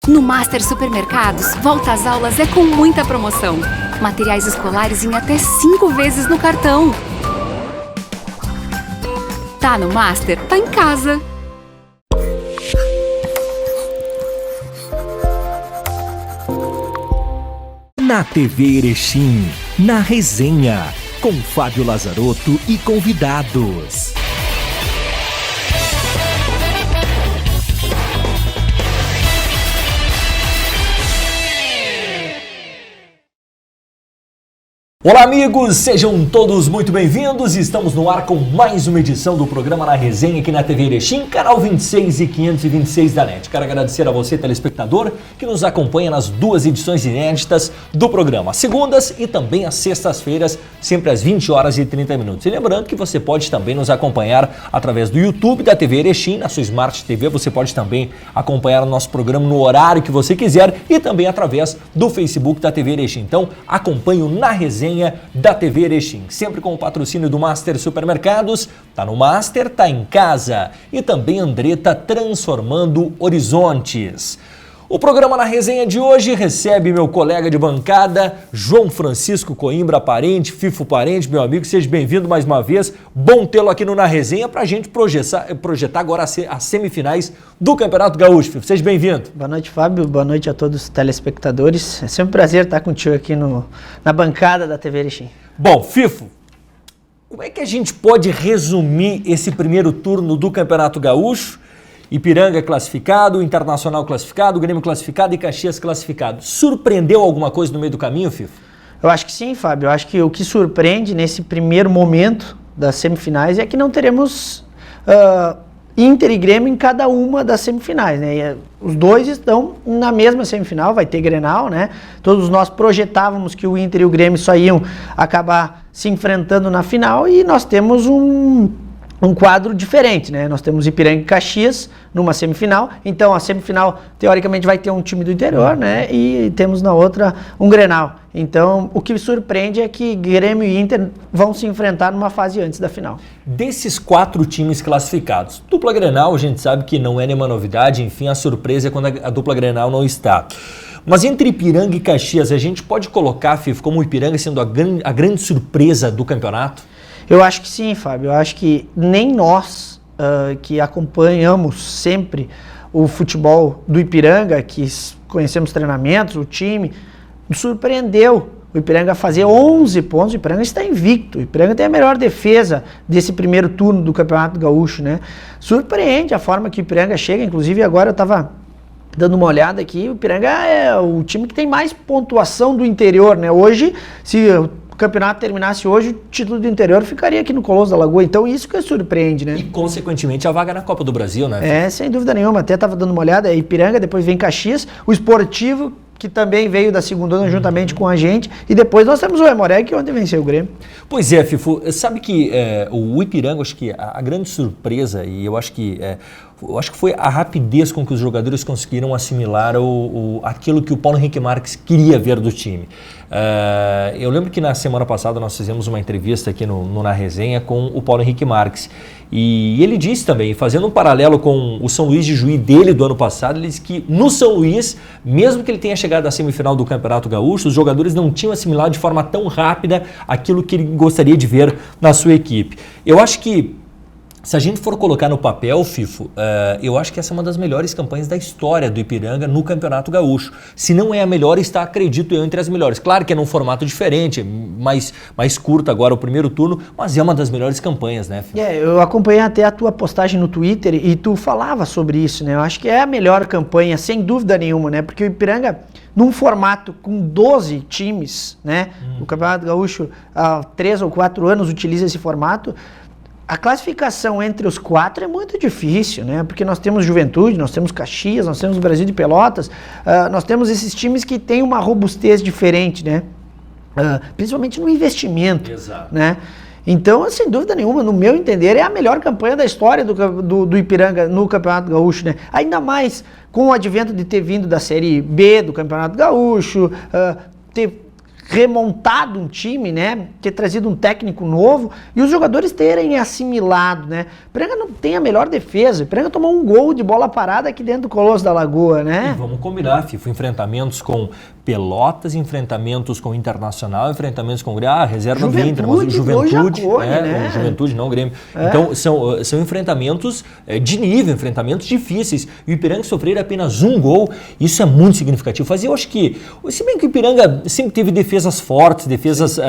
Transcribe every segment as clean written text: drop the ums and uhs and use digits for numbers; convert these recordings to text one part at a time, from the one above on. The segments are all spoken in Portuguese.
No Master Supermercados, volta às aulas é com muita promoção. Materiais escolares em até 5 vezes no cartão. Tá no Master, tá em casa. Na TV Erechim, na resenha, com Fábio Lazarotto e convidados. Olá amigos, sejam todos muito bem-vindos. Estamos no ar com mais uma edição do programa Na Resenha aqui na TV Erechim, canal 26 e 526 da NET. Quero agradecer a você, telespectador, que nos acompanha nas duas edições inéditas do programa, às segundas e também às sextas-feiras, sempre às 20 horas e 30 minutos. E lembrando que você pode também nos acompanhar através do YouTube da TV Erechim, na sua Smart TV. Você pode também acompanhar o nosso programa no horário que você quiser e também através do Facebook da TV Erechim. Então, acompanhe o Na Resenha da TV Erechim, sempre com o patrocínio do Master Supermercados. Tá no Master, tá em casa. E também Andretta, transformando horizontes. O programa Na Resenha de hoje recebe meu colega de bancada, João Francisco Coimbra Parente, Fifo Parente, meu amigo. Seja bem-vindo mais uma vez. Bom tê-lo aqui no Na Resenha para a gente projetar agora as semifinais do Campeonato Gaúcho. Fifo, seja bem-vindo. Boa noite, Fábio. Boa noite a todos os telespectadores. É sempre um prazer estar contigo aqui na bancada da TV Erechim. Bom, Fifo, como é que a gente pode resumir esse primeiro turno do Campeonato Gaúcho? Ipiranga classificado, Internacional classificado, Grêmio classificado e Caxias classificado. Surpreendeu alguma coisa no meio do caminho, Fifo? Eu acho que sim, Fábio. Eu acho que o que surpreende nesse primeiro momento das semifinais é que não teremos Inter e Grêmio em cada uma das semifinais, né? Os dois estão na mesma semifinal, vai ter Grenal, né? Todos nós projetávamos que o Inter e o Grêmio só iam acabar se enfrentando na final e nós temos um quadro diferente, né? Nós temos Ipiranga e Caxias numa semifinal, então a semifinal teoricamente vai ter um time do interior, né? E temos na outra um Grenal. Então o que surpreende é que Grêmio e Inter vão se enfrentar numa fase antes da final. Desses 4 times classificados, dupla Grenal a gente sabe que não é nenhuma novidade, enfim, a surpresa é quando a dupla Grenal não está. Mas entre Ipiranga e Caxias, a gente pode colocar, Fifo, como o Ipiranga sendo a grande surpresa do campeonato? Eu acho que sim, Fábio. Eu acho que nem nós que acompanhamos sempre o futebol do Ipiranga, que conhecemos treinamentos, o time, nos surpreendeu o Ipiranga fazer 11 pontos. O Ipiranga está invicto. O Ipiranga tem a melhor defesa desse primeiro turno do Campeonato Gaúcho, né? Surpreende a forma que o Ipiranga chega. Inclusive, agora eu estava dando uma olhada aqui, o Ipiranga é o time que tem mais pontuação do interior, né? Hoje, se o campeonato terminasse hoje, o título do interior ficaria aqui no Colosso da Lagoa. Então isso que surpreende, né? E consequentemente a vaga na Copa do Brasil, né? É, sem dúvida nenhuma. Até estava dando uma olhada, é Ipiranga, depois vem Caxias, o Esportivo, que também veio da segunda juntamente com a gente, e depois nós temos o Aimoré, que ontem venceu o Grêmio. Pois é, Fifo, sabe que o Ipiranga, acho que a grande surpresa, e eu acho que foi a rapidez com que os jogadores conseguiram assimilar aquilo que o Paulo Henrique Marques queria ver do time. Eu lembro que na semana passada nós fizemos uma entrevista aqui no Na Resenha com o Paulo Henrique Marques, e ele disse também, fazendo um paralelo com o São Luís de Juí dele do ano passado, ele disse que no São Luís, mesmo que ele tenha chegado à semifinal do Campeonato Gaúcho, os jogadores não tinham assimilado de forma tão rápida aquilo que ele gostaria de ver na sua equipe. Eu acho que se a gente for colocar no papel, Fifo, eu acho que essa é uma das melhores campanhas da história do Ipiranga no Campeonato Gaúcho. Se não é a melhor, está, acredito eu, entre as melhores. Claro que é num formato diferente, mais curto agora o primeiro turno, mas é uma das melhores campanhas, né, Fifo? Eu acompanhei até a tua postagem no Twitter e tu falava sobre isso, né? Eu acho que é a melhor campanha, sem dúvida nenhuma, né? Porque o Ipiranga, num formato com 12 times, né? O Campeonato Gaúcho há 3 ou 4 anos utiliza esse formato. A classificação entre os 4 é muito difícil, né? Porque nós temos Juventude, nós temos Caxias, nós temos Brasil de Pelotas, nós temos esses times que têm uma robustez diferente, né? Principalmente no investimento. Exato. Né? Então, sem dúvida nenhuma, no meu entender, é a melhor campanha da história do Ipiranga no Campeonato Gaúcho, né? Ainda mais com o advento de ter vindo da Série B do Campeonato Gaúcho, ter remontado um time, né? Ter trazido um técnico novo e os jogadores terem assimilado, né? O Ipiranga não tem a melhor defesa. O Ipiranga tomou um gol de bola parada aqui dentro do Colosso da Lagoa, né? E vamos combinar, Fifo, enfrentamentos com Pelotas, enfrentamentos com Internacional, enfrentamentos com reserva do Inter, mas o Juventude, né? O Juventude, não o Grêmio. Então, são enfrentamentos de nível, enfrentamentos difíceis. E o Ipiranga sofrer apenas um gol, isso é muito significativo. Eu acho que, se bem que o Ipiranga sempre teve defesas fortes, defesas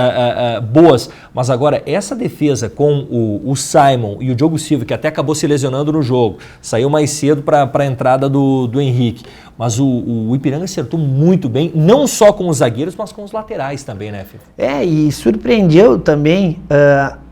boas, mas agora essa defesa com o Simon e o Diogo Silva, que até acabou se lesionando no jogo, saiu mais cedo para a entrada do Henrique. Mas o Ipiranga acertou muito bem, não só com os zagueiros, mas com os laterais também, né, Fih? E surpreendeu também,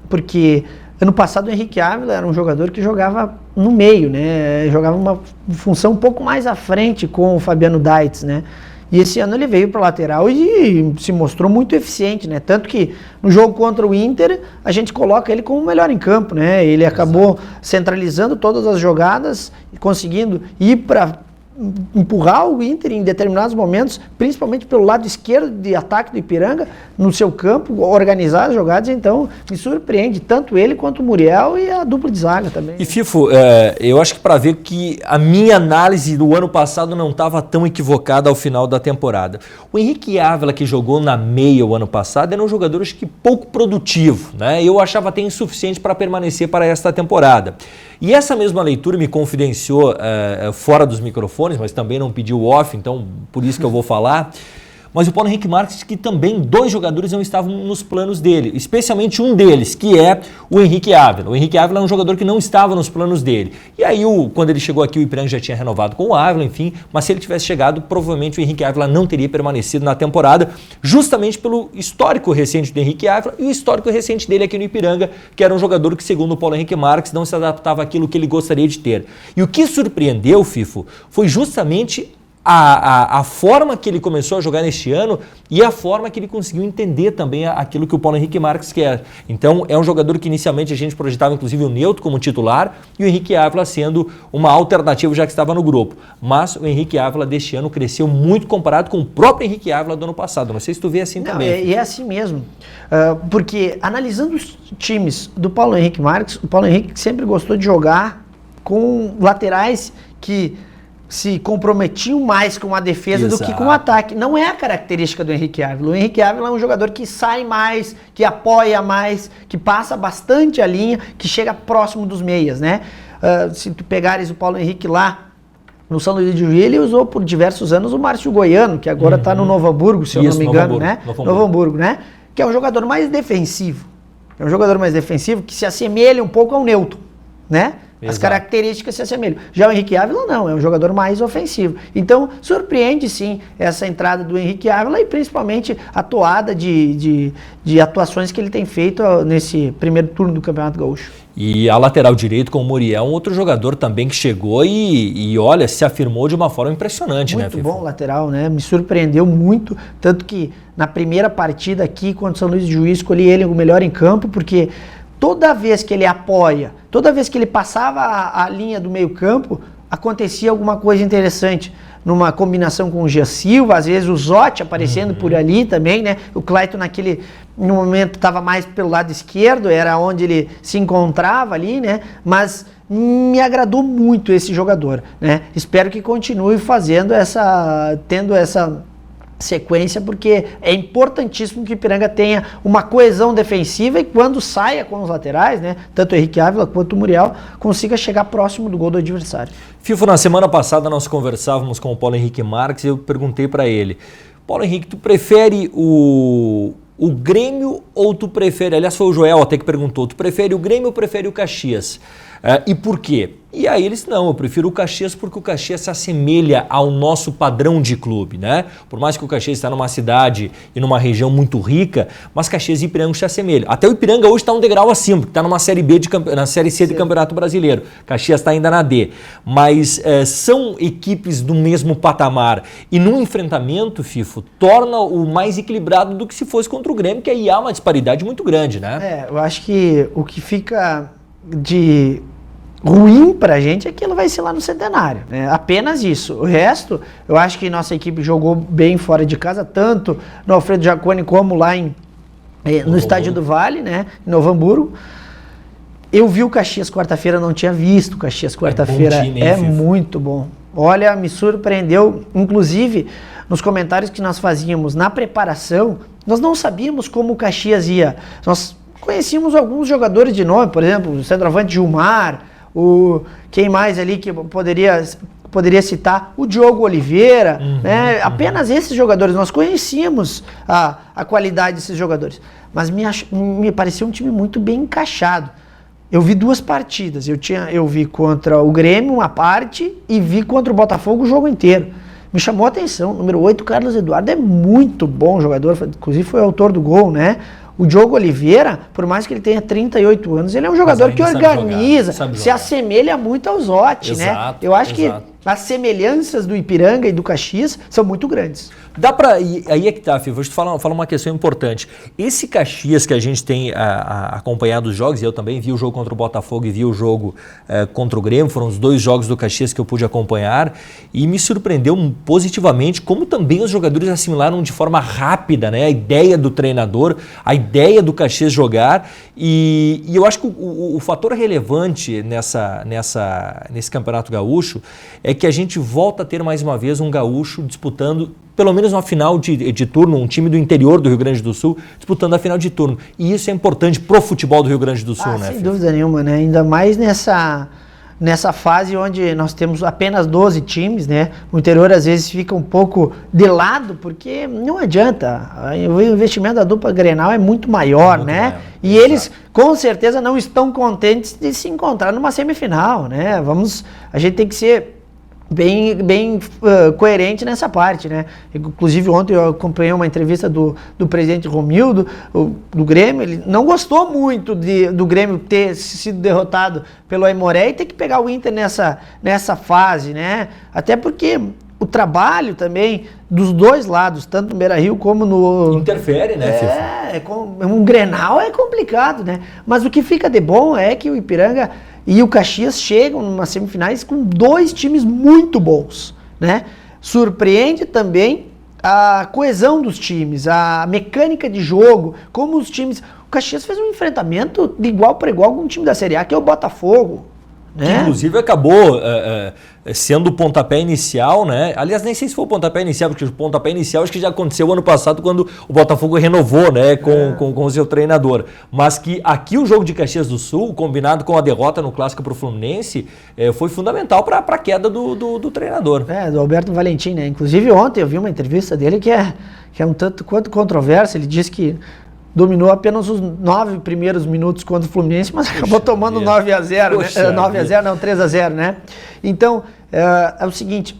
porque ano passado o Henrique Ávila era um jogador que jogava no meio, né? Jogava uma função um pouco mais à frente com o Fabiano Daitz, né? E esse ano ele veio para o lateral e se mostrou muito eficiente, né? Tanto que no jogo contra o Inter, a gente coloca ele como o melhor em campo, né? Ele acabou centralizando todas as jogadas e conseguindo ir para empurrar o Inter em determinados momentos, principalmente pelo lado esquerdo de ataque do Ipiranga, no seu campo, organizar as jogadas. Então me surpreende tanto ele quanto o Muriel e a dupla de zaga também. E Fifo, eu acho que para ver que a minha análise do ano passado não estava tão equivocada ao final da temporada. O Henrique Ávila, que jogou na meia o ano passado, era um jogador acho que pouco produtivo, né? Eu achava até insuficiente para permanecer para esta temporada. E essa mesma leitura me confidenciou fora dos microfones, mas também não pediu off, então por isso que eu vou falar. Mas o Paulo Henrique Marques, que também 2 jogadores não estavam nos planos dele, especialmente um deles, que é o Henrique Ávila. O Henrique Ávila é um jogador que não estava nos planos dele. E aí, quando ele chegou aqui, o Ipiranga já tinha renovado com o Ávila, enfim, mas se ele tivesse chegado, provavelmente o Henrique Ávila não teria permanecido na temporada, justamente pelo histórico recente do Henrique Ávila e o histórico recente dele aqui no Ipiranga, que era um jogador que, segundo o Paulo Henrique Marques, não se adaptava àquilo que ele gostaria de ter. E o que surpreendeu, Fifo, foi justamente a forma que ele começou a jogar neste ano e a forma que ele conseguiu entender também aquilo que o Paulo Henrique Marques quer. Então, é um jogador que inicialmente a gente projetava inclusive o Neutro como titular e o Henrique Ávila sendo uma alternativa já que estava no grupo. Mas o Henrique Ávila deste ano cresceu muito comparado com o próprio Henrique Ávila do ano passado. Não sei se tu vê assim também. E é assim mesmo. Porque analisando os times do Paulo Henrique Marques, o Paulo Henrique sempre gostou de jogar com laterais que se comprometiam mais com a defesa do que com o ataque. Não é a característica do Henrique Ávila. O Henrique Ávila é um jogador que sai mais, que apoia mais, que passa bastante a linha, que chega próximo dos meias, né? Se tu pegares o Paulo Henrique lá no São Luís de Juí, ele usou por diversos anos o Márcio Goiano, que agora está no Novo Hamburgo, se eu não me engano, né? Novo Hamburgo, né? Que é um jogador mais defensivo. É um jogador mais defensivo que se assemelha um pouco ao Newton, né? As características se assemelham. Já o Henrique Ávila não, é um jogador mais ofensivo. Então, surpreende sim essa entrada do Henrique Ávila e principalmente a toada de atuações que ele tem feito nesse primeiro turno do Campeonato Gaúcho. E a lateral direito com o Muriel, um outro jogador também que chegou e olha, se afirmou de uma forma impressionante, né, Muito bom lateral, né? Me surpreendeu muito, tanto que na primeira partida aqui contra o São Luís de Juí, escolhi ele o melhor em campo, porque toda vez que ele apoia, toda vez que ele passava a linha do meio campo, acontecia alguma coisa interessante. Numa combinação com o Gia Silva, às vezes o Zotti aparecendo por ali também, né? O Clayton no momento estava mais pelo lado esquerdo, era onde ele se encontrava ali, né? Mas me agradou muito esse jogador, né? Espero que continue tendo essa sequência, porque é importantíssimo que o Ipiranga tenha uma coesão defensiva e quando saia com os laterais, né, tanto o Henrique Ávila quanto o Muriel, consiga chegar próximo do gol do adversário. Fifo, na semana passada nós conversávamos com o Paulo Henrique Marques e eu perguntei para ele: Paulo Henrique, tu prefere o Grêmio ou tu prefere, aliás foi o Joel até que perguntou, tu prefere o Grêmio ou prefere o Caxias? E por quê? E aí eles, não, eu prefiro o Caxias porque o Caxias se assemelha ao nosso padrão de clube, né? Por mais que o Caxias está numa cidade e numa região muito rica, mas Caxias e Ipiranga se assemelham. Até o Ipiranga hoje está um degrau acima, porque está numa Série B, na Série C de Campeonato Brasileiro. Caxias está ainda na D. Mas são equipes do mesmo patamar. E num enfrentamento, Fifo, torna o mais equilibrado do que se fosse contra o Grêmio, que aí há uma disparidade muito grande, né? Eu acho que o que fica ruim pra gente, aquilo vai ser lá no Centenário, né? Apenas isso. O resto, eu acho que nossa equipe jogou bem fora de casa, tanto no Alfredo Jaconi como lá no Estádio do Vale, né? Em Novo Hamburgo. Eu vi o Caxias quarta-feira, não tinha visto o Caxias quarta-feira. É muito bom. Olha, me surpreendeu, inclusive, nos comentários que nós fazíamos na preparação, nós não sabíamos como o Caxias ia. Nós conhecíamos alguns jogadores de nome, por exemplo, o centroavante Gilmar, quem mais ali que poderia citar? O Diogo Oliveira, né? Apenas esses jogadores, nós conhecíamos a qualidade desses jogadores. Mas me pareceu um time muito bem encaixado. Eu vi 2 partidas, eu vi contra o Grêmio uma parte e vi contra o Botafogo o jogo inteiro. Me chamou a atenção, número 8, Carlos Eduardo é muito bom jogador, inclusive foi autor do gol, né? O Diogo Oliveira, por mais que ele tenha 38 anos, ele é um jogador que organiza, se assemelha muito ao Zotti, né? Eu acho que as semelhanças do Ipiranga e do Caxias são muito grandes. Dá pra... Aí é que tá, Fih, vou te falar uma questão importante. Esse Caxias que a gente tem acompanhado os jogos, e eu também vi o jogo contra o Botafogo e vi o jogo contra o Grêmio, foram os 2 jogos do Caxias que eu pude acompanhar, e me surpreendeu positivamente como também os jogadores assimilaram de forma rápida, né, a ideia do treinador, a ideia do Caxias jogar, e eu acho que o fator relevante nesse Campeonato Gaúcho é que a gente volta a ter mais uma vez um gaúcho disputando pelo menos uma final de turno, um time do interior do Rio Grande do Sul disputando a final de turno. E isso é importante pro futebol do Rio Grande do Sul, né? Sem dúvida nenhuma, né? Ainda mais nessa fase onde nós temos apenas 12 times, né? O interior às vezes fica um pouco de lado, porque não adianta. O investimento da dupla Grenal é muito maior, né? E eles com certeza não estão contentes de se encontrar numa semifinal, né? A gente tem que ser bem coerente nessa parte, né? Inclusive ontem eu acompanhei uma entrevista do presidente Romildo, do Grêmio. Ele não gostou muito do Grêmio ter sido derrotado pelo Aimoré e ter que pegar o Inter nessa fase, né? Até porque o trabalho também dos 2 lados, tanto no Beira-Rio como no... Interfere, né, um Grenal é complicado, né? Mas o que fica de bom é que o Ipiranga e o Caxias chegam numas semifinais com 2 times muito bons, né? Surpreende também a coesão dos times, a mecânica de jogo, como os times... O Caxias fez um enfrentamento de igual para igual com um time da Série A, que é o Botafogo, né? Que inclusive acabou sendo o pontapé inicial, né? Aliás, nem sei se foi o pontapé inicial, porque o pontapé inicial acho que já aconteceu ano passado quando o Botafogo renovou, né, com o seu treinador. Mas que aqui o jogo de Caxias do Sul, combinado com a derrota no Clássico para o Fluminense, foi fundamental para a queda do treinador. Do Alberto Valentim, né? Inclusive ontem eu vi uma entrevista dele que é um tanto quanto controversa. Ele disse que dominou apenas os 9 primeiros minutos contra o Fluminense, mas acabou tomando 9-0, né? 9-0, não, 3-0, né? Então, é o seguinte,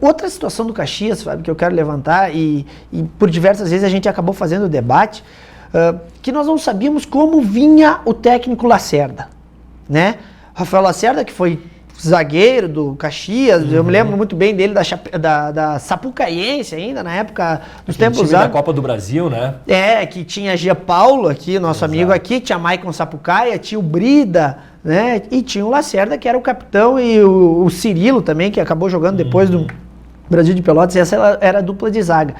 outra situação do Caxias, Fábio, que eu quero levantar, e por diversas vezes a gente acabou fazendo o debate, que nós não sabíamos como vinha o técnico Lacerda, né? Rafael Lacerda, que foi zagueiro do Caxias, eu me lembro muito bem dele da Sapucaiense ainda, na época dos tempos da Copa do Brasil, né? Que tinha Gia Paulo aqui, nosso amigo aqui, tinha Maicon Sapucaia, tinha o Brida, né? E tinha o Lacerda, que era o capitão, e o Cirilo também, que acabou jogando depois do Brasil de Pelotas. Essa era a dupla de zaga.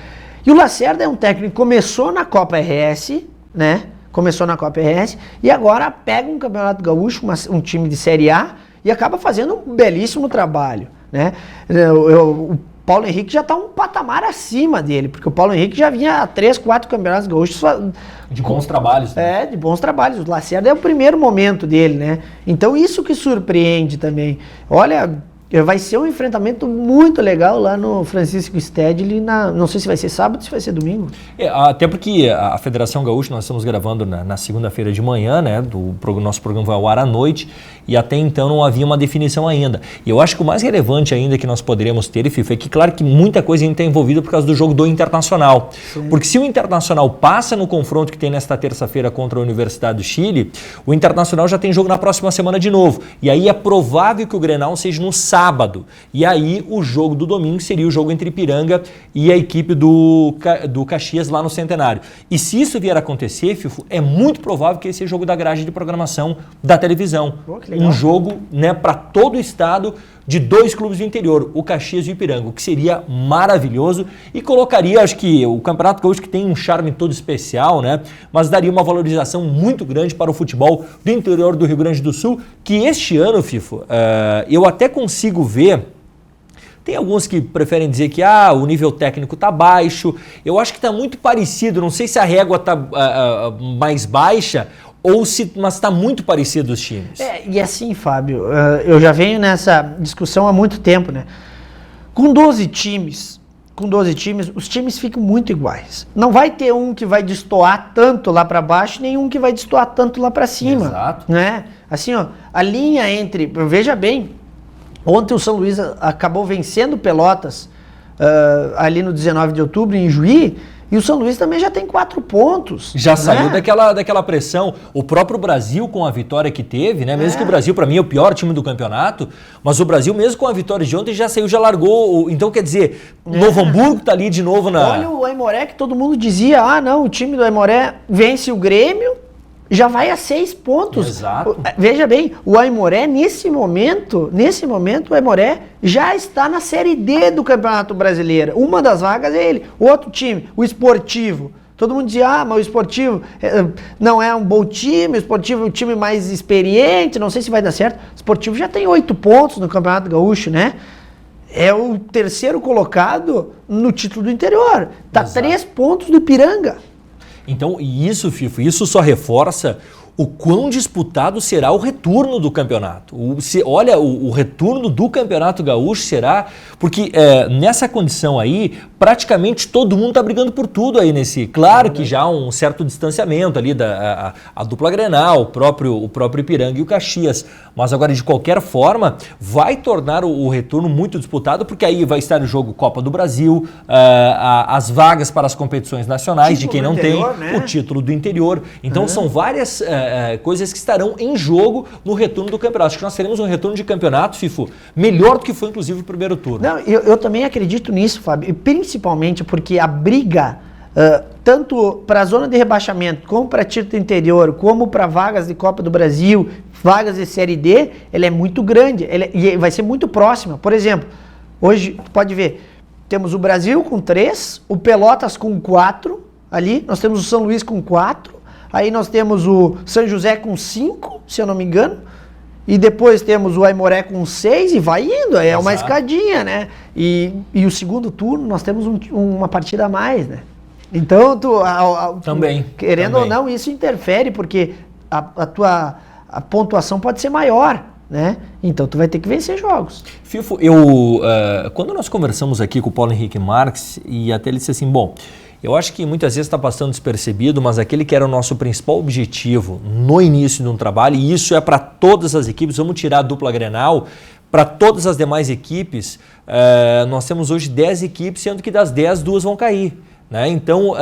E o Lacerda é um técnico que começou na Copa RS, né? Começou na Copa RS e agora pega um Campeonato Gaúcho, um time de Série A, e acaba fazendo um belíssimo trabalho, né? O Paulo Henrique já está um patamar acima dele, porque o Paulo Henrique já vinha a 3, 4 campeonatos gaúchos. De bons trabalhos, né? De bons trabalhos. O Lacerda é o primeiro momento dele, né? Então isso que surpreende também. Olha, vai ser um enfrentamento muito legal lá no Francisco Stedley, não sei se vai ser sábado ou se vai ser domingo. Até porque a Federação Gaúcha, nós estamos gravando na segunda-feira de manhã, né? Nosso programa vai ao ar à noite, e até então não havia uma definição ainda. E eu acho que o mais relevante ainda que nós poderíamos ter, FIFA, é que claro que muita coisa ainda está envolvida por causa do jogo do Internacional. Sim. Porque se o Internacional passa no confronto que tem nesta terça-feira contra a Universidade do Chile, o Internacional já tem jogo na próxima semana de novo. E aí é provável que o Grenal seja no sábado sábado. E aí o jogo do domingo seria o jogo entre Ipiranga e a equipe do Caxias lá no Centenário. E se isso vier a acontecer, Fifo, é muito provável que esse seja o jogo da grade de programação da televisão. Um jogo, né, para todo o estado de 2 clubes do interior, o Caxias e o Ipiranga, o que seria maravilhoso e colocaria, acho que o Campeonato Gaúcho que tem um charme todo especial, né? Mas daria uma valorização muito grande para o futebol do interior do Rio Grande do Sul, que este ano, Fifo, eu até consigo ver. Tem alguns que preferem dizer que o nível técnico está baixo. Eu acho que está muito parecido, não sei se a régua está mais baixa mas está muito parecido os times. E assim, Fábio, eu já venho nessa discussão há muito tempo, né? Com 12 times, os times ficam muito iguais. Não vai ter um que vai destoar tanto lá para baixo, nem um que vai destoar tanto lá para cima. Exato. Né? Assim, ó, a linha entre... Veja bem, ontem o São Luís acabou vencendo Pelotas ali no 19 de outubro, em Juí, e o São Luís também já tem 4 pontos. Já saiu daquela pressão. O próprio Brasil, com a vitória que teve, né? Mesmo que o Brasil, para mim, é o pior time do campeonato, mas o Brasil, mesmo com a vitória de ontem, já saiu, já largou. Então, quer dizer, Novo Hamburgo tá ali de novo na... Olha o Aimoré, que todo mundo dizia, não, o time do Aimoré vence o Grêmio, já vai a 6 pontos. Exato. Veja bem, o Aimoré, nesse momento, o Aimoré já está na Série D do Campeonato Brasileiro. Uma das vagas é ele. O outro time, o Esportivo. Todo mundo dizia, mas o Esportivo não é um bom time, o Esportivo é o time mais experiente, não sei se vai dar certo. O Esportivo já tem 8 pontos no Campeonato Gaúcho, né? É o 3º colocado no título do interior. Está 3 pontos do Ipiranga. Então, isso, Fifo, isso só reforça o quão disputado será o retorno do campeonato. O retorno do Campeonato Gaúcho será... Porque nessa condição aí, praticamente todo mundo está brigando por tudo aí nesse... Claro que já há um certo distanciamento ali a dupla Grenal, o próprio Ipiranga e o Caxias. Mas agora, de qualquer forma, vai tornar o retorno muito disputado, porque aí vai estar no jogo Copa do Brasil, as vagas para as competições nacionais, de quem não tem, né? O título do interior. Então, são várias... coisas que estarão em jogo no retorno do campeonato. Acho que nós teremos um retorno de campeonato, Fifo, melhor do que foi, inclusive, o primeiro turno. Não, eu também acredito nisso, Fábio, e principalmente porque a briga, tanto para a zona de rebaixamento, como para título interior, como para vagas de Copa do Brasil, vagas de Série D, ela é muito grande, e vai ser muito próxima. Por exemplo, hoje, pode ver, temos o Brasil com 3, o Pelotas com 4, ali, nós temos o São Luís com 4, aí nós temos o São José com 5, se eu não me engano, e depois temos o Aimoré com 6 e vai indo, é uma escadinha, né? E o segundo turno nós temos uma partida a mais, né? Então, também, querendo ou não, isso interfere, porque a pontuação pode ser maior, né? Então tu vai ter que vencer jogos. Fifo, quando nós conversamos aqui com o Paulo Henrique Marques, e até ele disse assim, bom... Eu acho que muitas vezes está passando despercebido, mas aquele que era o nosso principal objetivo no início de um trabalho, e isso é para todas as equipes, vamos tirar a dupla Grenal, para todas as demais equipes, nós temos hoje 10 equipes, sendo que das 10, 2 vão cair. Né? Então,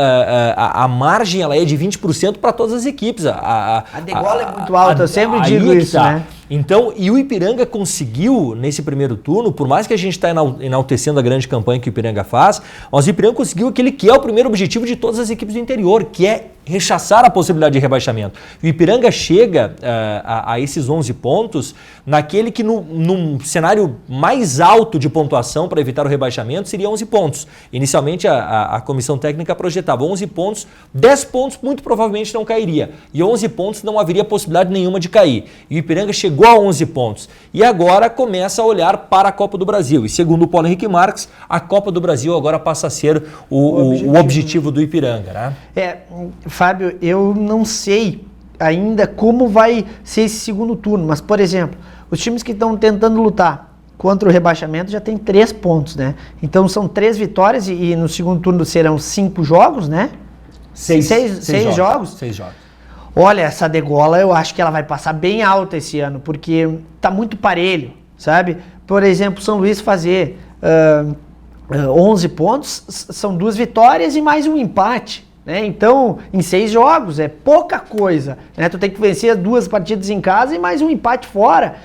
a margem ela é de 20% para todas as equipes. A degola é muito alta, eu sempre digo isso, né? Então, e o Ipiranga conseguiu, nesse primeiro turno, por mais que a gente está enaltecendo a grande campanha que o Ipiranga faz, mas o Ipiranga conseguiu aquele que é o primeiro objetivo de todas as equipes do interior, que é rechaçar a possibilidade de rebaixamento. O Ipiranga chega a esses 11 pontos naquele que, num cenário mais alto de pontuação para evitar o rebaixamento, seria 11 pontos. Inicialmente, a comissão técnica projetava 11 pontos, 10 pontos muito provavelmente não cairia, e 11 pontos não haveria possibilidade nenhuma de cair. E o Ipiranga chegou a 11 pontos. E agora começa a olhar para a Copa do Brasil. E segundo o Paulo Henrique Marques, a Copa do Brasil agora passa a ser o objetivo do Ipiranga, né? Fábio, eu não sei ainda como vai ser esse segundo turno, mas, por exemplo, os times que estão tentando lutar contra o rebaixamento já tem 3 pontos, né? Então são 3 vitórias e no segundo turno serão 5 jogos, né? 6 jogos. 6 jogos. Olha, essa degola eu acho que ela vai passar bem alta esse ano, porque tá muito parelho, sabe? Por exemplo, São Luís fazer 11 pontos, são 2 vitórias e mais um empate, né? Então, em 6 jogos, é pouca coisa, né? Tu tem que vencer 2 partidas em casa e mais um empate fora.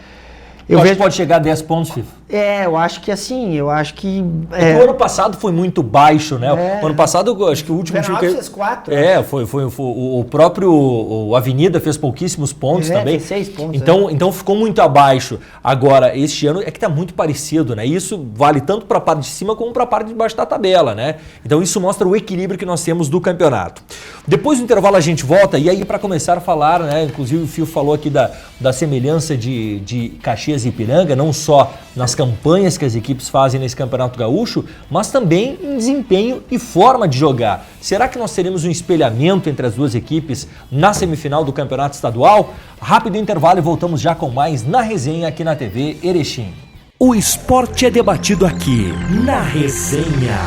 Eu acho que pode chegar a 10 pontos, Fifo. Eu acho que assim, O ano passado foi muito baixo, né? O ano passado, acho que o último time fez 4. Foi o próprio Avenida fez pouquíssimos pontos também. Fez 6 pontos. Então ficou muito abaixo. Agora, este ano é que tá muito parecido, né? Isso vale tanto para a parte de cima como para a parte de baixo da tabela, né? Então isso mostra o equilíbrio que nós temos do campeonato. Depois do intervalo a gente volta e aí para começar a falar, né? Inclusive o Fio falou aqui da semelhança de Caxias e Ipiranga, não só nas campanhas que as equipes fazem nesse Campeonato Gaúcho, mas também em desempenho e forma de jogar. Será que nós teremos um espelhamento entre as duas equipes na semifinal do Campeonato Estadual? Rápido intervalo e voltamos já com mais na resenha aqui na TV Erechim. O esporte é debatido aqui, na resenha.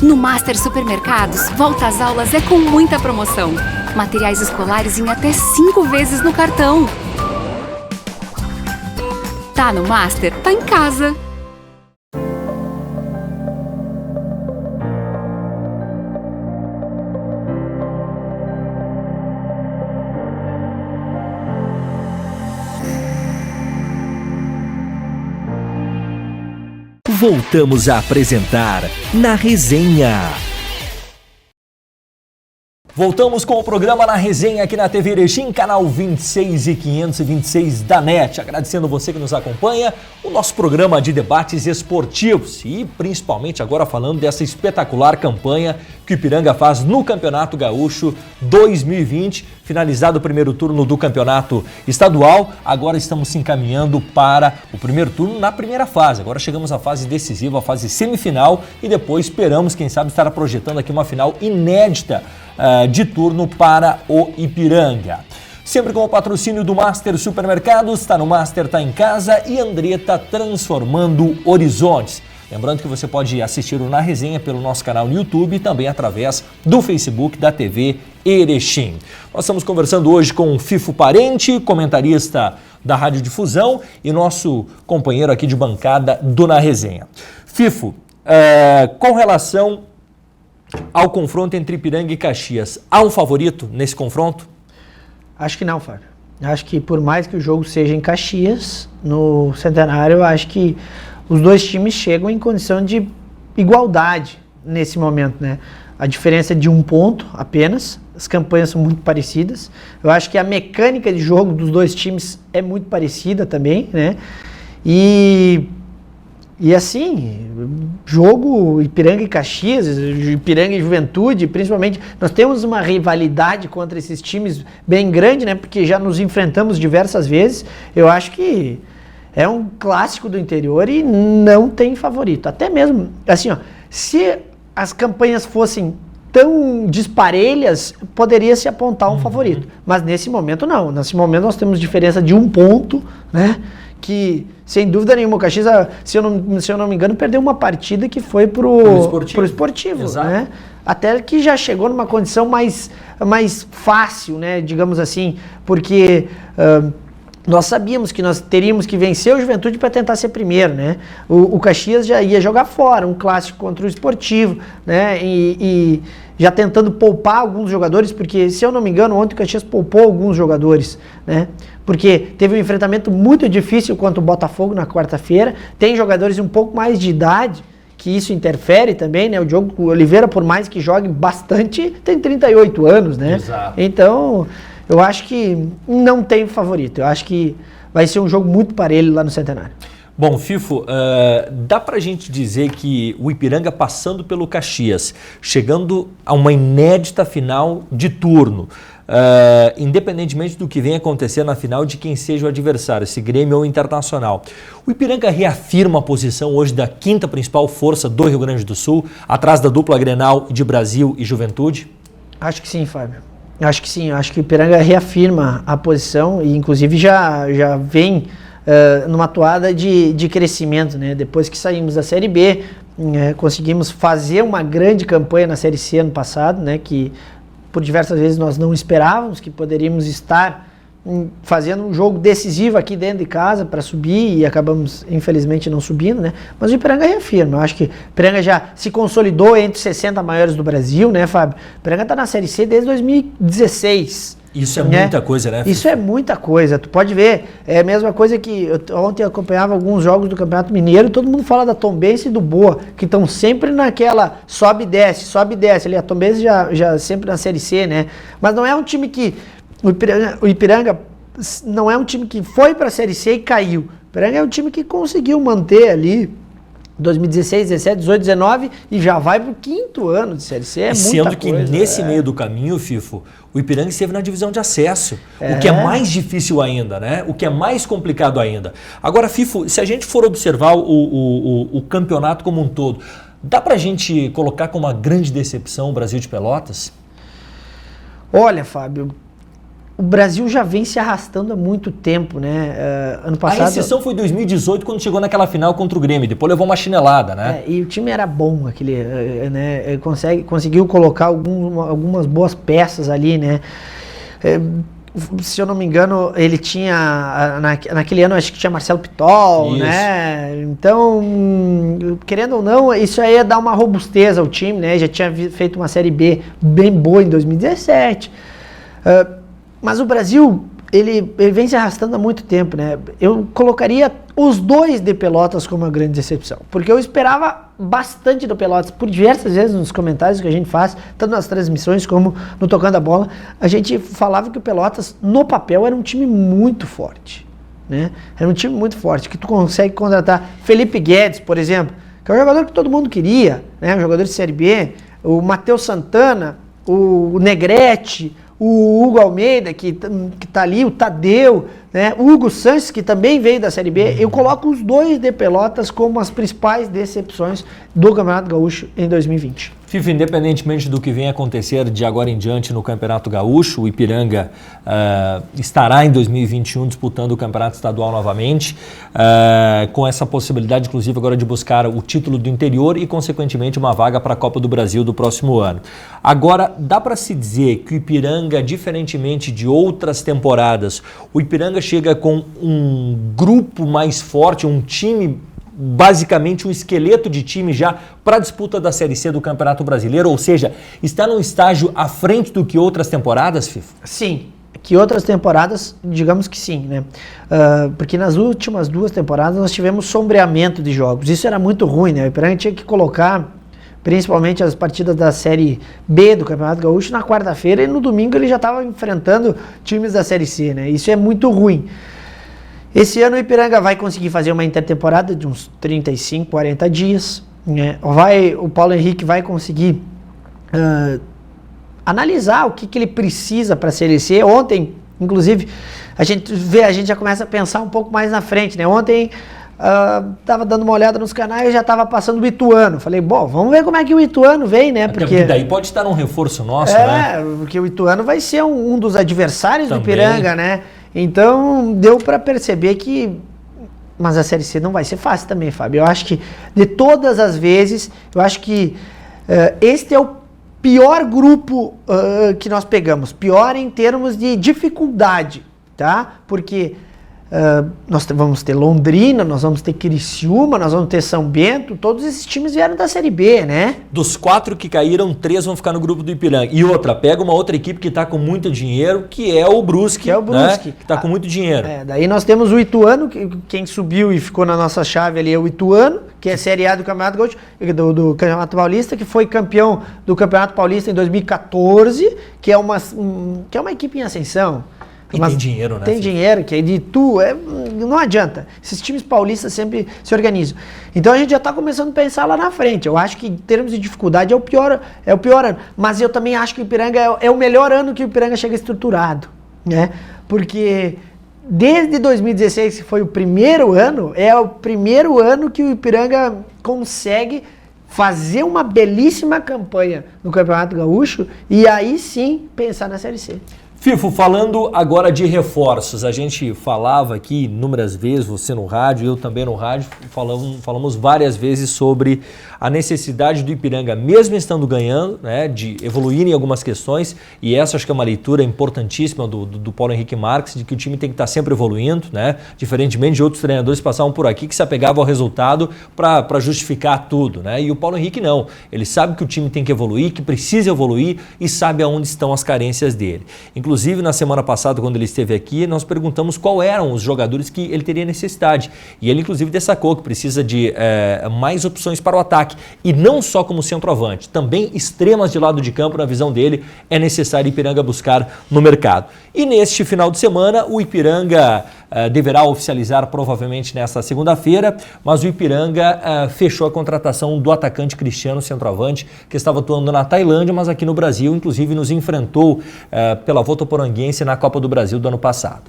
No Master Supermercados, volta às aulas é com muita promoção. Materiais escolares em até 5 vezes no cartão. Tá no Master, tá em casa. Voltamos a apresentar Na Resenha. Voltamos com o programa Na Resenha aqui na TV Erechim, canal 26 e 526 da NET. Agradecendo você que nos acompanha, o nosso programa de debates esportivos e principalmente agora falando dessa espetacular campanha que o Ipiranga faz no Campeonato Gaúcho 2020, finalizado o primeiro turno do Campeonato Estadual. Agora estamos se encaminhando para o primeiro turno na primeira fase. Agora chegamos à fase decisiva, à fase semifinal e depois esperamos, quem sabe, estar projetando aqui uma final inédita de turno para o Ipiranga. Sempre com o patrocínio do Master Supermercados, está no Master, está em casa e Andretta transformando horizontes. Lembrando que você pode assistir o Na Resenha pelo nosso canal no YouTube e também através do Facebook da TV Erechim. Nós estamos conversando hoje com o Fifo Parente, comentarista da Rádio Difusão e nosso companheiro aqui de bancada do Na Resenha. Fifo, com relação ao confronto entre Ipiranga e Caxias, há um favorito nesse confronto? Acho que não, Fábio. Acho que por mais que o jogo seja em Caxias, no Centenário, eu acho que os dois times chegam em condição de igualdade nesse momento, né? A diferença é de 1 ponto apenas, as campanhas são muito parecidas. Eu acho que a mecânica de jogo dos dois times é muito parecida também, né? E assim, jogo Ipiranga e Caxias, Ipiranga e Juventude, principalmente, nós temos uma rivalidade contra esses times bem grande, né? Porque já nos enfrentamos diversas vezes. Eu acho que é um clássico do interior e não tem favorito. Até mesmo, assim, ó, se as campanhas fossem tão disparelhas, poderia se apontar um favorito. Mas nesse momento não. Nesse momento nós temos diferença de 1 ponto, né? Que, sem dúvida nenhuma, o Caxias, se eu não me engano, perdeu uma partida que foi pro esportivo, né? Até que já chegou numa condição mais fácil, né? Digamos assim, porque nós sabíamos que nós teríamos que vencer o Juventude para tentar ser primeiro, né? O Caxias já ia jogar fora, um clássico contra o esportivo, né? E já tentando poupar alguns jogadores, porque, se eu não me engano, ontem o Caxias poupou alguns jogadores, né? Porque teve um enfrentamento muito difícil contra o Botafogo na quarta-feira, tem jogadores um pouco mais de idade, que isso interfere também, né? O Diogo Oliveira, por mais que jogue bastante, tem 38 anos, né? Exato. Então, eu acho que não tem favorito, eu acho que vai ser um jogo muito parelho lá no Centenário. Bom, Fifo, dá pra gente dizer que o Ipiranga passando pelo Caxias, chegando a uma inédita final de turno, independentemente do que venha acontecer na final de quem seja o adversário, se Grêmio ou Internacional, o Ipiranga reafirma a posição hoje da 5ª principal força do Rio Grande do Sul, atrás da dupla Grenal de Brasil e Juventude? Acho que sim, Fábio. Acho que sim, acho que o Ipiranga reafirma a posição e inclusive já vem numa toada de crescimento, né? Depois que saímos da Série B, conseguimos fazer uma grande campanha na Série C ano passado, né? Que por diversas vezes nós não esperávamos que poderíamos estar fazendo um jogo decisivo aqui dentro de casa para subir e acabamos infelizmente não subindo, né? Mas o Ipiranga reafirma, eu acho que o Ipiranga já se consolidou entre os 60 maiores do Brasil, né, Fábio? O Ipiranga está na Série C desde 2016, Isso é muita coisa, né? Isso é muita coisa. Tu pode ver, é a mesma coisa que ontem eu acompanhava alguns jogos do Campeonato Mineiro, todo mundo fala da Tombense e do Boa, que estão sempre naquela sobe e desce. Ali a Tombense já sempre na Série C, né? Mas não é um time que o Ipiranga não é um time que foi para a Série C e caiu. O Ipiranga é um time que conseguiu manter ali 2016, 17, 18, 19 e já vai pro 5º ano de Série C. É muita sendo que coisa, nesse meio do caminho, Fifo, o Ipiranga esteve na divisão de acesso, o que é mais difícil ainda, né? O que é mais complicado ainda. Agora, Fifo, se a gente for observar o campeonato como um todo, dá pra gente colocar como uma grande decepção o Brasil de Pelotas? Olha, Fábio, o Brasil já vem se arrastando há muito tempo, né? Ano passado... A exceção foi 2018, quando chegou naquela final contra o Grêmio. Depois levou uma chinelada, né? E o time era bom, né? Conseguiu colocar algumas boas peças ali, né? Se eu não me engano, ele tinha... Naquele ano, acho que tinha Marcelo Pitol, isso, né? Então, querendo ou não, isso aí ia dar uma robustez ao time, né? Já tinha feito uma Série B bem boa em 2017. Mas o Brasil, ele vem se arrastando há muito tempo, né? Eu colocaria os dois de Pelotas como uma grande decepção, porque eu esperava bastante do Pelotas, por diversas vezes nos comentários que a gente faz, tanto nas transmissões como no Tocando a Bola, a gente falava que o Pelotas, no papel, era um time muito forte, né? Era um time muito forte, que tu consegue contratar Felipe Guedes, por exemplo, que é um jogador que todo mundo queria, né? Um jogador de Série B, o Matheus Santana, o Negrete, o Hugo Almeida, que tá ali, o Tadeu, né? O Hugo Sanches, que também veio da Série B. Eu coloco os dois de Pelotas como as principais decepções do Campeonato Gaúcho em 2020. Fifa, independentemente do que venha acontecer de agora em diante no Campeonato Gaúcho, o Ipiranga estará em 2021 disputando o Campeonato Estadual novamente, com essa possibilidade, inclusive, agora de buscar o título do interior e, consequentemente, uma vaga para a Copa do Brasil do próximo ano. Agora, dá para se dizer que o Ipiranga, diferentemente de outras temporadas, o Ipiranga chega com um grupo mais forte, um time, basicamente um esqueleto de time já para a disputa da Série C do Campeonato Brasileiro, ou seja, está num estágio à frente do que outras temporadas, FIFA? Sim, que outras temporadas, digamos que sim, né? Porque nas últimas 2 temporadas nós tivemos sombreamento de jogos, isso era muito ruim, né? O Ipiranga tinha que colocar principalmente as partidas da Série B do Campeonato Gaúcho na quarta-feira e no domingo ele já estava enfrentando times da Série C, né? Isso é muito ruim. Esse ano o Ipiranga vai conseguir fazer uma intertemporada de uns 35, 40 dias, né? O Paulo Henrique vai conseguir analisar o que ele precisa para a Série C. Ontem, inclusive, a gente já começa a pensar um pouco mais na frente, né? Ontem tava dando uma olhada nos canais e já tava passando o Ituano. Falei, bom, vamos ver como é que o Ituano vem, né? Porque daí pode estar um reforço nosso, né? Porque o Ituano vai ser um dos adversários também do Ipiranga, né? Então, deu para perceber que... Mas a Série C não vai ser fácil também, Fábio. Eu acho que, de todas as vezes, eu acho que este é o pior grupo que nós pegamos. Pior em termos de dificuldade, tá? Porque... nós vamos ter Londrina, nós vamos ter Criciúma, nós vamos ter São Bento, todos esses times vieram da Série B, né? Dos 4 que caíram, 3 vão ficar no grupo do Ipiranga. E outra, pega uma outra equipe que está com muito dinheiro, que é o Brusque. Né? Que está com muito dinheiro. Daí nós temos o Ituano, quem subiu e ficou na nossa chave ali é o Ituano, que é Série A do Campeonato Gaúcho, do Campeonato Paulista, que foi campeão do Campeonato Paulista em 2014, que é uma equipe em ascensão. Mas tem dinheiro, né? Tem dinheiro, que é de não adianta. Esses times paulistas sempre se organizam. Então a gente já está começando a pensar lá na frente. Eu acho que em termos de dificuldade é o pior ano. Mas eu também acho que o Ipiranga é o melhor ano que o Ipiranga chega estruturado, né? Porque desde 2016, que foi o primeiro ano, é o primeiro ano que o Ipiranga consegue fazer uma belíssima campanha no Campeonato Gaúcho e aí sim pensar na Série C. Fifo, falando agora de reforços, a gente falava aqui inúmeras vezes, você no rádio, eu também no rádio, falamos várias vezes sobre a necessidade do Ipiranga, mesmo estando ganhando, né, de evoluir em algumas questões, e essa acho que é uma leitura importantíssima do Paulo Henrique Marques, de que o time tem que estar sempre evoluindo, né, diferentemente de outros treinadores que passavam por aqui, que se apegavam ao resultado para justificar tudo, né, e o Paulo Henrique não, ele sabe que o time tem que evoluir, que precisa evoluir e sabe aonde estão as carências dele. Inclusive, inclusive na semana passada, quando ele esteve aqui, nós perguntamos qual eram os jogadores que ele teria necessidade. E ele, inclusive, destacou que precisa de mais opções para o ataque. E não só como centroavante, também extremas de lado de campo, na visão dele, é necessário Ipiranga buscar no mercado. E neste final de semana, o Ipiranga deverá oficializar provavelmente nesta segunda-feira, mas o Ipiranga fechou a contratação do atacante Cristiano, centroavante, que estava atuando na Tailândia, mas aqui no Brasil, inclusive nos enfrentou pela Votoporanguense na Copa do Brasil do ano passado.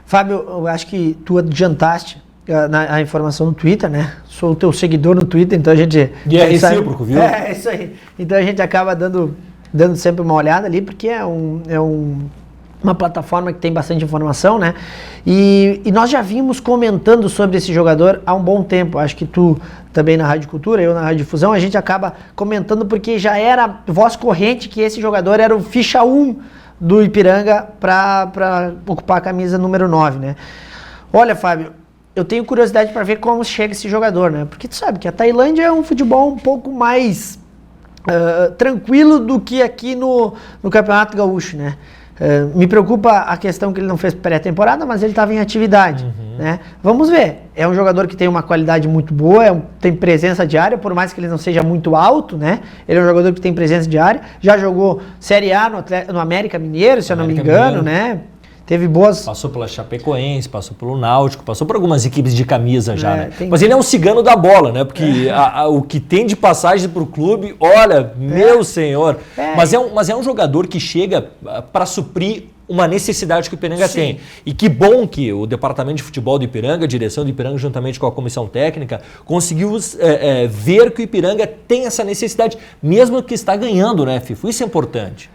Fábio, eu acho que tu adiantaste a informação no Twitter, né? Sou o teu seguidor no Twitter, então a gente... E é recíproco, viu? É isso aí. Então a gente acaba dando sempre uma olhada ali, porque é uma plataforma que tem bastante informação, né? E nós já vimos comentando sobre esse jogador há um bom tempo. Acho que tu também na Rádio Cultura, eu na Rádio Difusão, a gente acaba comentando porque já era voz corrente que esse jogador era o ficha 1 do Ipiranga para ocupar a camisa número 9, né? Olha, Fábio, eu tenho curiosidade para ver como chega esse jogador, né? Porque tu sabe que a Tailândia é um futebol um pouco mais tranquilo do que aqui no Campeonato Gaúcho, né? Me preocupa a questão que ele não fez pré-temporada, mas ele estava em atividade, né? Vamos ver. É um jogador que tem uma qualidade muito boa, tem presença de área, por mais que ele não seja muito alto, né? Ele é um jogador que tem presença de área. Já jogou Série A no América Mineiro, se eu não me engano, né? Teve boas... Passou pela Chapecoense, passou pelo Náutico, passou por algumas equipes de camisa já, né? Mas ele é um cigano da bola, né? Porque o que tem de passagem pro clube, olha, meu senhor. Mas é um jogador que chega para suprir uma necessidade que o Ipiranga tem. E que bom que o Departamento de Futebol do Ipiranga, a direção do Ipiranga, juntamente com a comissão técnica, conseguiu ver que o Ipiranga tem essa necessidade, mesmo que está ganhando, né, Fifo? Isso é importante.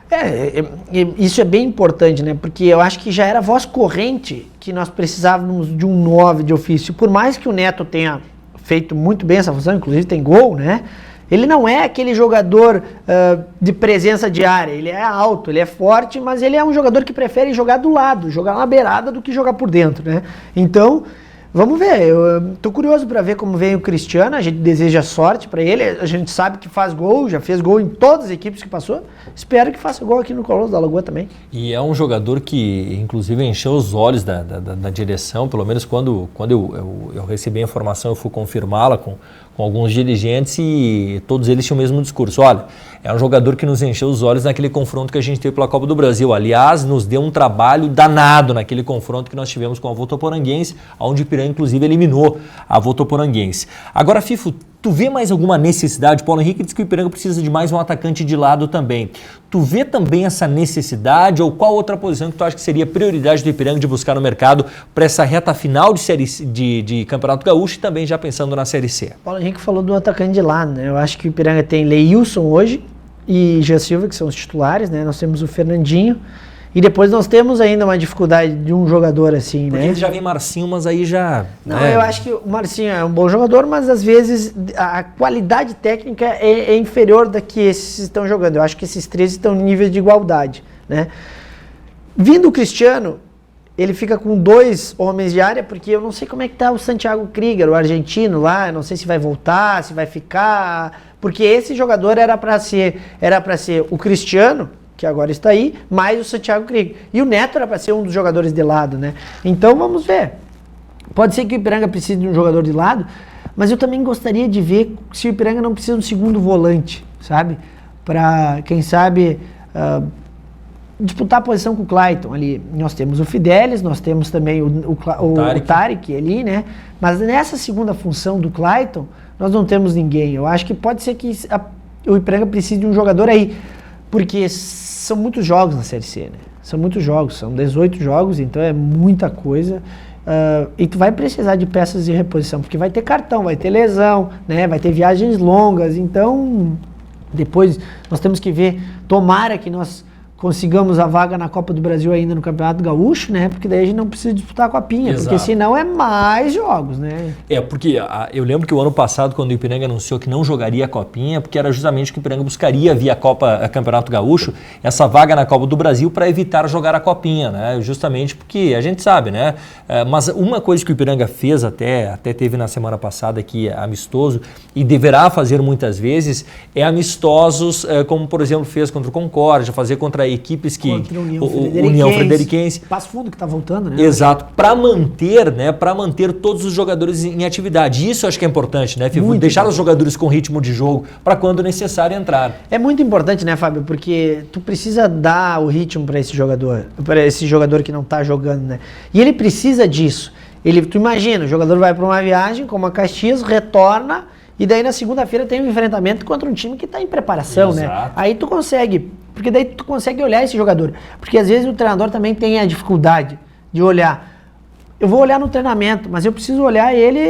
Isso é bem importante, né? Porque eu acho que já era voz corrente que nós precisávamos de um 9 de ofício. Por mais que o Neto tenha feito muito bem essa função, inclusive tem gol, né? Ele não é aquele jogador de presença de área, ele é alto, ele é forte, mas ele é um jogador que prefere jogar do lado, jogar na beirada do que jogar por dentro, né? Então, vamos ver, eu tô curioso para ver como vem o Cristiano, a gente deseja sorte para ele, a gente sabe que faz gol, já fez gol em todas as equipes que passou, espero que faça gol aqui no Colosso da Lagoa também. E é um jogador que, inclusive, encheu os olhos da direção, pelo menos quando eu recebi a informação, eu fui confirmá-la com alguns dirigentes e todos eles tinham o mesmo discurso. Olha, é um jogador que nos encheu os olhos naquele confronto que a gente teve pela Copa do Brasil. Aliás, nos deu um trabalho danado naquele confronto que nós tivemos com a Votoporanguense, onde o Ipiranga, inclusive, eliminou a Votoporanguense. Agora, Fifo, tu vê mais alguma necessidade? Paulo Henrique disse que o Ipiranga precisa de mais um atacante de lado também. Tu vê também essa necessidade ou qual outra posição que tu acha que seria prioridade do Ipiranga de buscar no mercado para essa reta final de Campeonato Gaúcho e também já pensando na Série C? Paulo Henrique falou do atacante de lado, né? Eu acho que o Ipiranga tem Leilson hoje e Jean Silva, que são os titulares, né? Nós temos o Fernandinho. E depois nós temos ainda uma dificuldade de um jogador assim, porque né? Já vem Marcinho, mas aí já... Não, eu acho que o Marcinho é um bom jogador, mas às vezes a qualidade técnica é inferior da que esses estão jogando. Eu acho que esses três estão em nível de igualdade, né? Vindo o Cristiano, ele fica com 2 homens de área, porque eu não sei como é que tá o Santiago Krieger, o argentino lá, eu não sei se vai voltar, se vai ficar, porque esse jogador era para ser o Cristiano, que agora está aí, mais o Santiago Krieger. E o Neto era para ser um dos jogadores de lado, né? Então vamos ver. Pode ser que o Ipiranga precise de um jogador de lado, mas eu também gostaria de ver se o Ipiranga não precisa de um segundo volante, sabe? Para, quem sabe, disputar a posição com o Clayton ali. Nós temos o Fidelis, nós temos também o Tarek ali, né? Mas nessa segunda função do Clayton, nós não temos ninguém. Eu acho que pode ser que o Ipiranga precise de um jogador aí, porque são muitos jogos na Série C, né? São muitos jogos, são 18 jogos, então é muita coisa. E tu vai precisar de peças de reposição, porque vai ter cartão, vai ter lesão, né? Vai ter viagens longas, então depois nós temos que ver, tomara que nós consigamos a vaga na Copa do Brasil ainda no Campeonato Gaúcho, né? Porque daí a gente não precisa disputar a Copinha, porque senão é mais jogos, né? Porque eu lembro que o ano passado, quando o Ipiranga anunciou que não jogaria a Copinha, porque era justamente que o Ipiranga buscaria via Campeonato Gaúcho essa vaga na Copa do Brasil para evitar jogar a Copinha, né? Justamente porque a gente sabe, né? Mas uma coisa que o Ipiranga fez até teve na semana passada aqui, amistoso, e deverá fazer muitas vezes, é amistosos, como por exemplo fez contra o Concórdia, fazer contra a equipes que... Contra a União Frederiquense. Passo Fundo que está voltando, né? Exato, para manter todos os jogadores em atividade. Isso eu acho que é importante, né, Fifu? Deixar os jogadores com ritmo de jogo para quando necessário entrar. É muito importante, né, Fábio? Porque tu precisa dar o ritmo para esse jogador que não está jogando, né? E ele precisa disso. Tu imagina, o jogador vai para uma viagem como a Caxias, retorna e daí na segunda-feira tem um enfrentamento contra um time que está em preparação, né? Aí tu consegue, porque daí tu consegue olhar esse jogador. Porque às vezes o treinador também tem a dificuldade de olhar. Eu vou olhar no treinamento, mas eu preciso olhar ele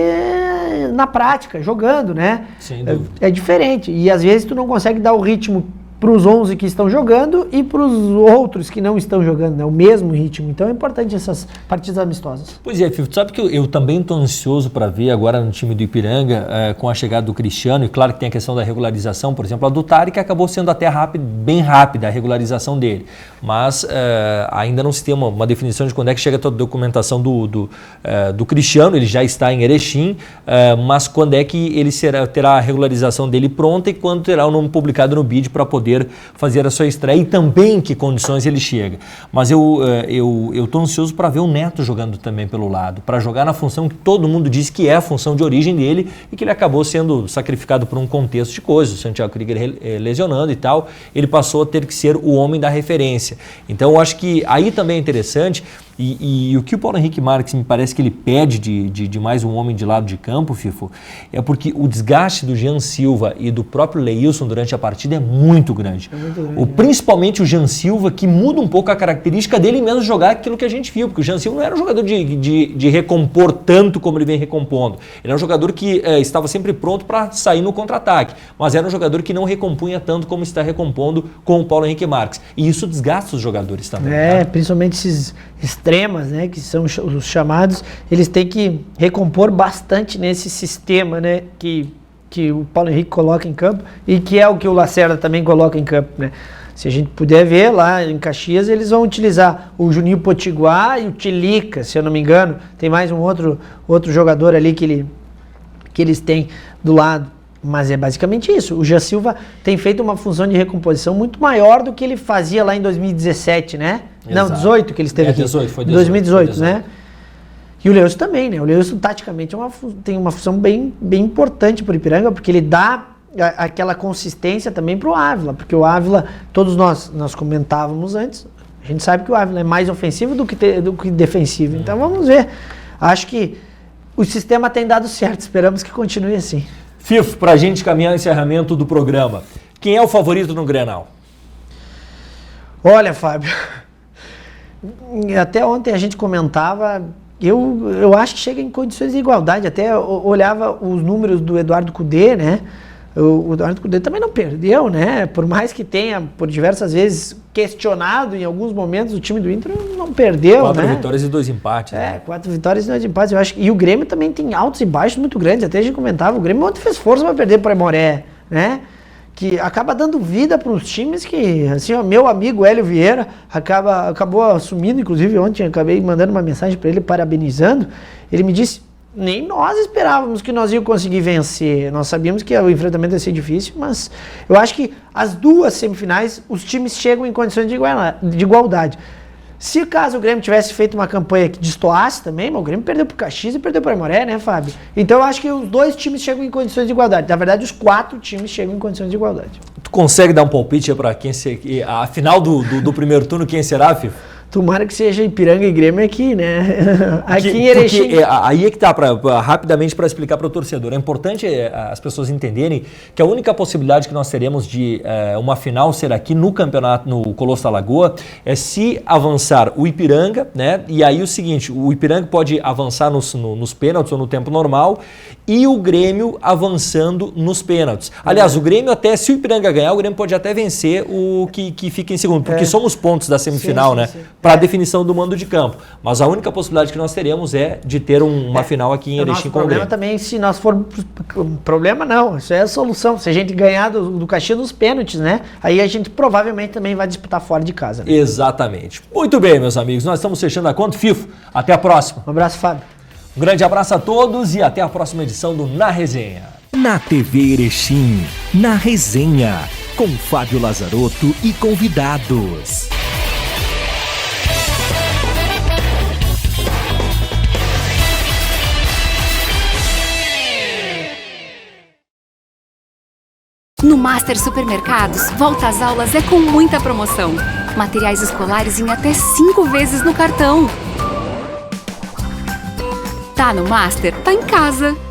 na prática, jogando, né? Sem dúvida. É diferente. E às vezes tu não consegue dar o ritmo para os 11 que estão jogando e para os outros que não estão jogando, né? O mesmo ritmo. Então é importante essas partidas amistosas. Pois é, Fifu, tu sabe que eu também estou ansioso para ver agora no time do Ipiranga, com a chegada do Cristiano, e claro que tem a questão da regularização, por exemplo, a do Tarek acabou sendo até bem rápida a regularização dele, mas ainda não se tem uma definição de quando é que chega toda a documentação do Cristiano. Ele já está em Erechim, mas quando é que ele terá a regularização dele pronta e quando terá o nome publicado no BID para poder fazer a sua estreia e também em que condições ele chega. Mas eu estou ansioso para ver o Neto jogando também pelo lado, para jogar na função que todo mundo diz que é a função de origem dele e que ele acabou sendo sacrificado por um contexto de coisas, o Santiago Krieger lesionando e tal, ele passou a ter que ser o homem da referência. Então eu acho que aí também é interessante. E o que o Paulo Henrique Marques me parece que ele pede de mais um homem de lado de campo, Fifo, é porque o desgaste do Jean Silva e do próprio Leilson durante a partida é muito grande. Principalmente o Jean Silva, que muda um pouco a característica dele mesmo jogar aquilo que a gente viu, porque o Jean Silva não era um jogador de recompor tanto como ele vem recompondo. Ele era um jogador que estava sempre pronto para sair no contra-ataque, mas era um jogador que não recompunha tanto como está recompondo com o Paulo Henrique Marques. E isso desgasta os jogadores também. Principalmente esses extremas, né, que são os chamados, eles têm que recompor bastante nesse sistema, né, que o Paulo Henrique coloca em campo e que é o que o Lacerda também coloca em campo, né. Se a gente puder ver lá em Caxias, eles vão utilizar o Juninho Potiguar e o Tilica, se eu não me engano, tem mais um outro jogador ali que eles têm do lado. Mas é basicamente isso. O Jean Silva tem feito uma função de recomposição muito maior do que ele fazia lá em 2017, né? Exato. Não, 18 que ele esteve aqui. 18, foi 2018, né? E o Leilson também, né? O Leilson, taticamente, tem uma função bem importante para o Ipiranga, porque ele dá aquela consistência também para o Ávila. Porque o Ávila, todos nós comentávamos antes, a gente sabe que o Ávila é mais ofensivo do que defensivo. Então vamos ver. Acho que o sistema tem dado certo. Esperamos que continue assim. Fifo, para a gente caminhar o encerramento do programa, quem é o favorito no Grenal? Olha, Fábio, até ontem a gente comentava, eu acho que chega em condições de igualdade, até olhava os números do Eduardo Cudê, né? O Eduardo Cudê também não perdeu, né? Por mais que tenha, por diversas vezes, questionado em alguns momentos, o time do Inter não perdeu, 4 né? vitórias e 2 empates. 4 vitórias e 2 empates, eu acho. E o Grêmio também tem altos e baixos muito grandes, até a gente comentava, o Grêmio ontem fez força para perder para o Aimoré, né? Que acaba dando vida para os times que, assim, ó, meu amigo Hélio Vieira acabou assumindo, inclusive ontem acabei mandando uma mensagem para ele parabenizando, ele me disse, nem nós esperávamos que nós íamos conseguir vencer, nós sabíamos que o enfrentamento ia ser difícil, mas eu acho que as duas semifinais, os times chegam em condições de igualdade. Se caso o Grêmio tivesse feito uma campanha que destoasse também, o Grêmio perdeu para o Caxias e perdeu para o Aimoré, né, Fábio? Então eu acho que os dois times chegam em condições de igualdade. Na verdade, os 4 times chegam em condições de igualdade. Tu consegue dar um palpite para quem a final do primeiro turno, quem será, Fifo? Tomara que seja Ipiranga e Grêmio aqui, né? Aqui em Erechim. Aí é que tá, rapidamente para explicar para o torcedor. É importante as pessoas entenderem que a única possibilidade que nós teremos de uma final ser aqui no campeonato, no Colosso da Lagoa, é se avançar o Ipiranga, né? E aí o seguinte, o Ipiranga pode avançar nos pênaltis ou no tempo normal e o Grêmio avançando nos pênaltis. Aliás, o Grêmio até, se o Ipiranga ganhar, o Grêmio pode até vencer o que fica em segundo, porque somos pontos da semifinal, né? Para a definição do mando de campo. Mas a única possibilidade que nós teremos é de ter uma final aqui em Erechim com o Grêmio. O problema também, se nós formos... Problema não, isso é a solução. Se a gente ganhar do Caxias nos pênaltis, né? Aí a gente provavelmente também vai disputar fora de casa. Né? Exatamente. Muito bem, meus amigos. Nós estamos fechando a conta. Fifo, até a próxima. Um abraço, Fábio. Um grande abraço a todos e até a próxima edição do Na Resenha. Na TV Erechim, Na Resenha. com Fábio Lazarotto e convidados. No Master Supermercados, volta às aulas é com muita promoção. Materiais escolares em até 5 vezes no cartão. Tá no Master, tá em casa.